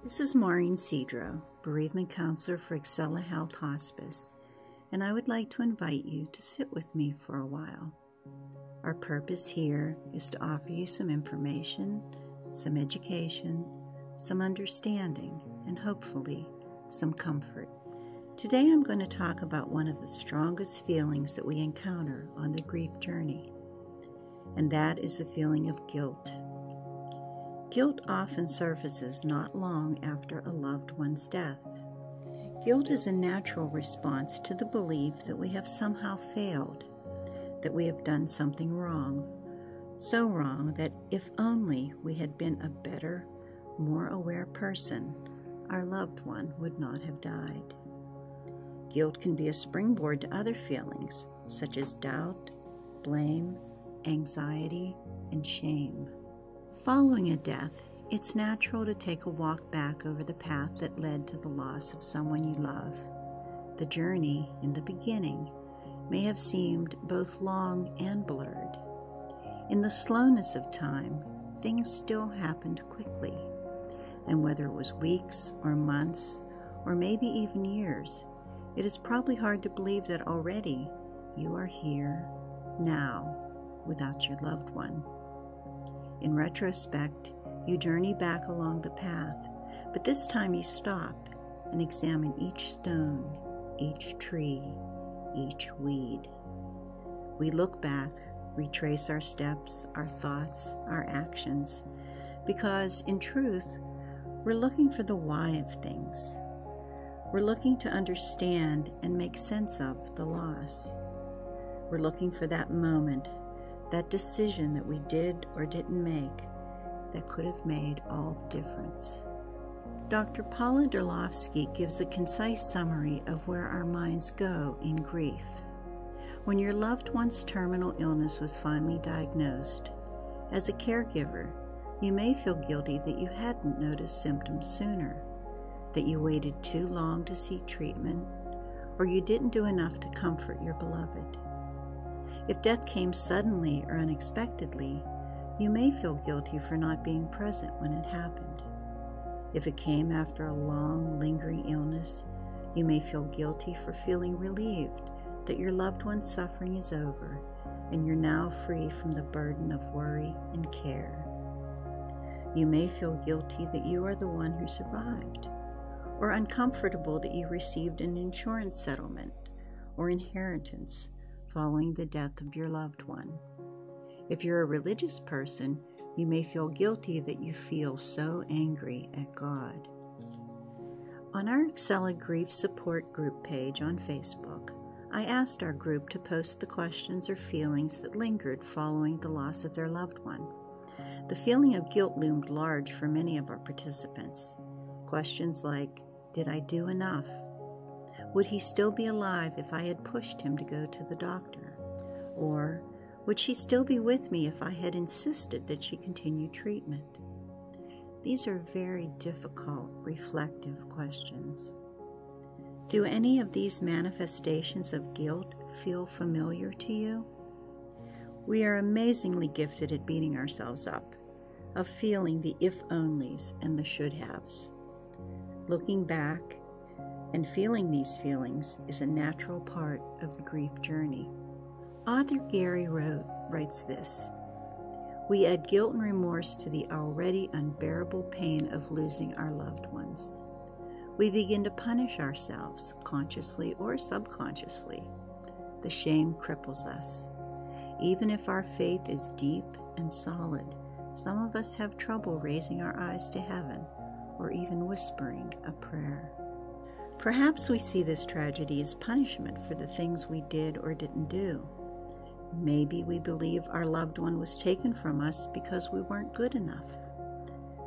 This is Maureen Cedro, bereavement counselor for Excela Health Hospice, and I would like to invite you to sit with me for a while. Our purpose here is to offer you some information, some education, some understanding, and hopefully some comfort. Today I'm going to talk about one of the strongest feelings that we encounter on the grief journey, and that is the feeling of guilt. Guilt often surfaces not long after a loved one's death. Guilt is a natural response to the belief that we have somehow failed, that we have done something wrong, so wrong that if only we had been a better, more aware person, our loved one would not have died. Guilt can be a springboard to other feelings, such as doubt, blame, anxiety, and shame. Following a death, it's natural to take a walk back over the path that led to the loss of someone you love. The journey, in the beginning, may have seemed both long and blurred. In the slowness of time, things still happened quickly, and whether it was weeks or months, or maybe even years, it is probably hard to believe that already you are here, now, without your loved one. In retrospect, you journey back along the path, but this time you stop and examine each stone, each tree, each weed. We look back, retrace our steps, our thoughts, our actions, because in truth, we're looking for the why of things. We're looking to understand and make sense of the loss. We're looking for that moment, that decision that we did or didn't make that could have made all the difference. Dr. Paula Derlofsky gives a concise summary of where our minds go in grief. When your loved one's terminal illness was finally diagnosed, as a caregiver, you may feel guilty that you hadn't noticed symptoms sooner, that you waited too long to seek treatment, or you didn't do enough to comfort your beloved. If death came suddenly or unexpectedly, you may feel guilty for not being present when it happened. If it came after a long, lingering illness, you may feel guilty for feeling relieved that your loved one's suffering is over and you're now free from the burden of worry and care. You may feel guilty that you are the one who survived, or uncomfortable that you received an insurance settlement or inheritance following the death of your loved one. If you're a religious person, you may feel guilty that you feel so angry at God. On our Excela Grief Support Group page on Facebook, I asked our group to post the questions or feelings that lingered following the loss of their loved one. The feeling of guilt loomed large for many of our participants. Questions like, did I do enough? Would he still be alive if I had pushed him to go to the doctor? Or, would she still be with me if I had insisted that she continue treatment? These are very difficult, reflective questions. Do any of these manifestations of guilt feel familiar to you? We are amazingly gifted at beating ourselves up, of feeling the if-onlys and the should-haves. Looking back and feeling these feelings is a natural part of the grief journey. Author Gary writes this: we add guilt and remorse to the already unbearable pain of losing our loved ones. We begin to punish ourselves, consciously or subconsciously. The shame cripples us. Even if our faith is deep and solid, some of us have trouble raising our eyes to heaven or even whispering a prayer. Perhaps we see this tragedy as punishment for the things we did or didn't do. Maybe we believe our loved one was taken from us because we weren't good enough.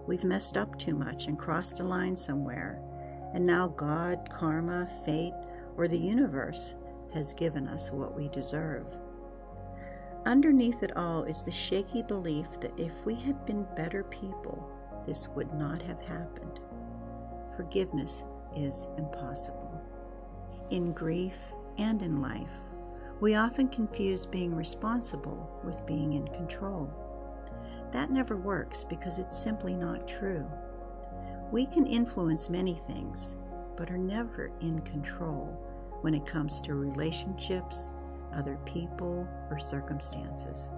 We've messed up too much and crossed a line somewhere, and now God, karma, fate, or the universe has given us what we deserve. Underneath it all is the shaky belief that if we had been better people, this would not have happened. Forgiveness is impossible. In grief and in life, we often confuse being responsible with being in control. That never works because it's simply not true. We can influence many things, but are never in control when it comes to relationships, other people, or circumstances.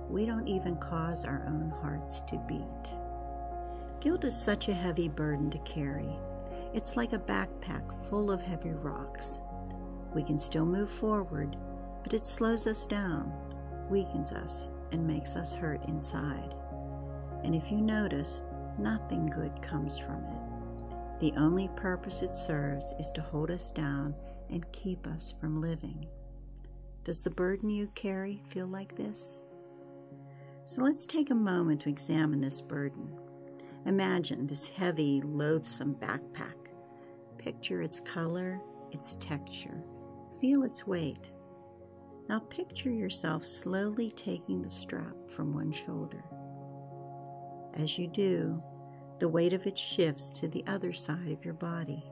We don't even cause our own hearts to beat. Guilt is such a heavy burden to carry. It's like a backpack full of heavy rocks. We can still move forward, but it slows us down, weakens us, and makes us hurt inside. And if you notice, nothing good comes from it. The only purpose it serves is to hold us down and keep us from living. Does the burden you carry feel like this? So let's take a moment to examine this burden. Imagine this heavy, loathsome backpack. Picture its color, its texture. Feel its weight. Now picture yourself slowly taking the strap from one shoulder. As you do, the weight of it shifts to the other side of your body,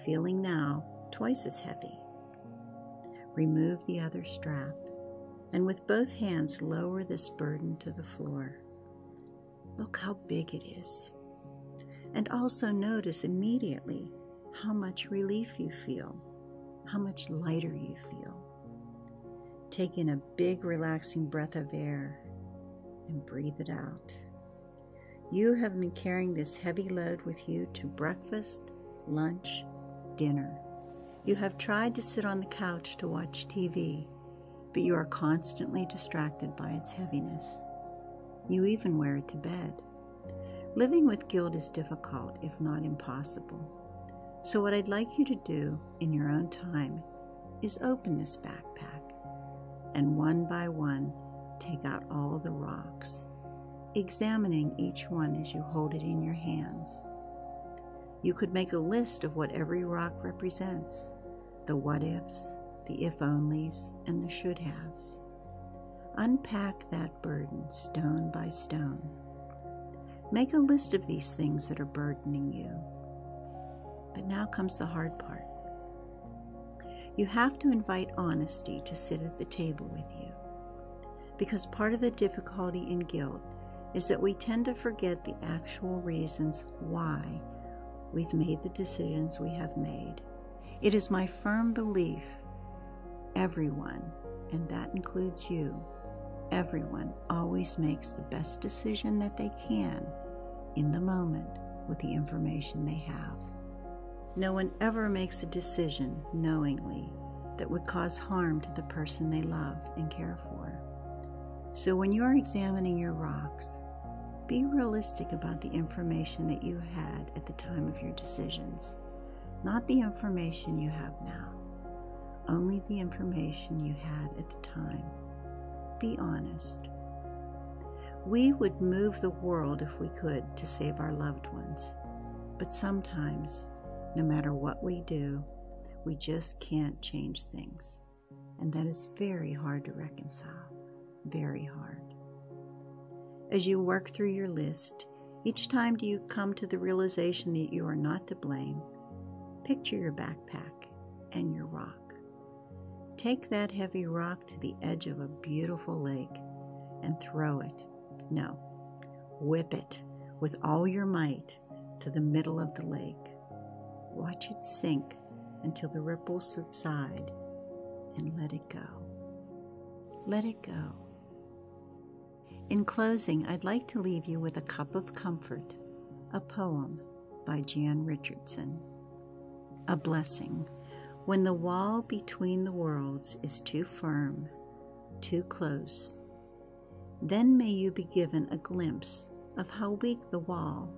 feeling now twice as heavy. Remove the other strap, and with both hands lower this burden to the floor. Look how big it is. And also notice immediately how much relief you feel, how much lighter you feel. Take in a big relaxing breath of air and breathe it out. You have been carrying this heavy load with you to breakfast, lunch, dinner. You have tried to sit on the couch to watch TV, but you are constantly distracted by its heaviness. You even wear it to bed. Living with guilt is difficult, if not impossible. So what I'd like you to do in your own time is open this backpack and one by one take out all the rocks, examining each one as you hold it in your hands. You could make a list of what every rock represents, the what-ifs, the if-onlys, and the should-haves. Unpack that burden stone by stone. Make a list of these things that are burdening you. But now comes the hard part. You have to invite honesty to sit at the table with you. Because part of the difficulty in guilt is that we tend to forget the actual reasons why we've made the decisions we have made. It is my firm belief everyone, and that includes you, everyone always makes the best decision that they can in the moment with the information they have. No one ever makes a decision knowingly that would cause harm to the person they love and care for. So when you are examining your rocks, be realistic about the information that you had at the time of your decisions, not the information you have now, only the information you had at the time. Be honest. We would move the world if we could to save our loved ones, but sometimes, no matter what we do, we just can't change things, and that is very hard to reconcile, very hard. As you work through your list, each time do you come to the realization that you are not to blame, picture your backpack and your rock. Take that heavy rock to the edge of a beautiful lake and throw it. No, whip it with all your might to the middle of the lake. Watch it sink until the ripples subside and let it go. Let it go. In closing, I'd like to leave you with A Cup of Comfort, a poem by Jan Richardson. A blessing. When the wall between the worlds is too firm, too close, then may you be given a glimpse of how weak the wall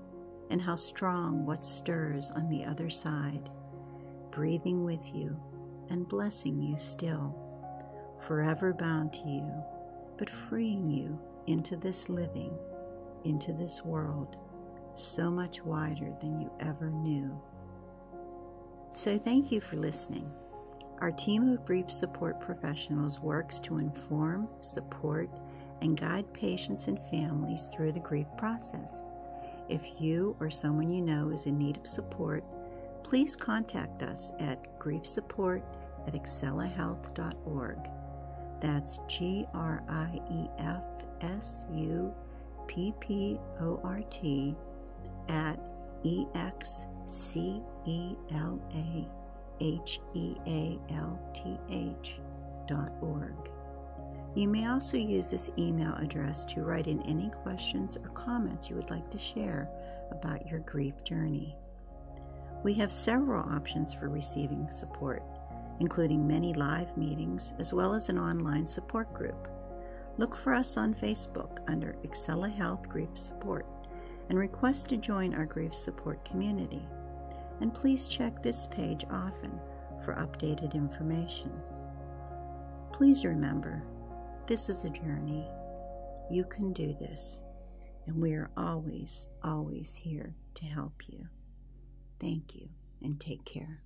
and how strong what stirs on the other side, breathing with you and blessing you still, forever bound to you, but freeing you into this living, into this world, so much wider than you ever knew. So thank you for listening. Our team of grief support professionals works to inform, support, and guide patients and families through the grief process. If you or someone you know is in need of support, please contact us at griefsupport@excelahealth.org. That's GRIEFSUPPORT ExcelaHealth.org. You may also use this email address to write in any questions or comments you would like to share about your grief journey. We have several options for receiving support, including many live meetings as well as an online support group. Look for us on Facebook under Excela Health Grief Support and request to join our grief support community. And please check this page often for updated information. Please remember, this is a journey. You can do this, and we are always, always here to help you. Thank you, and take care.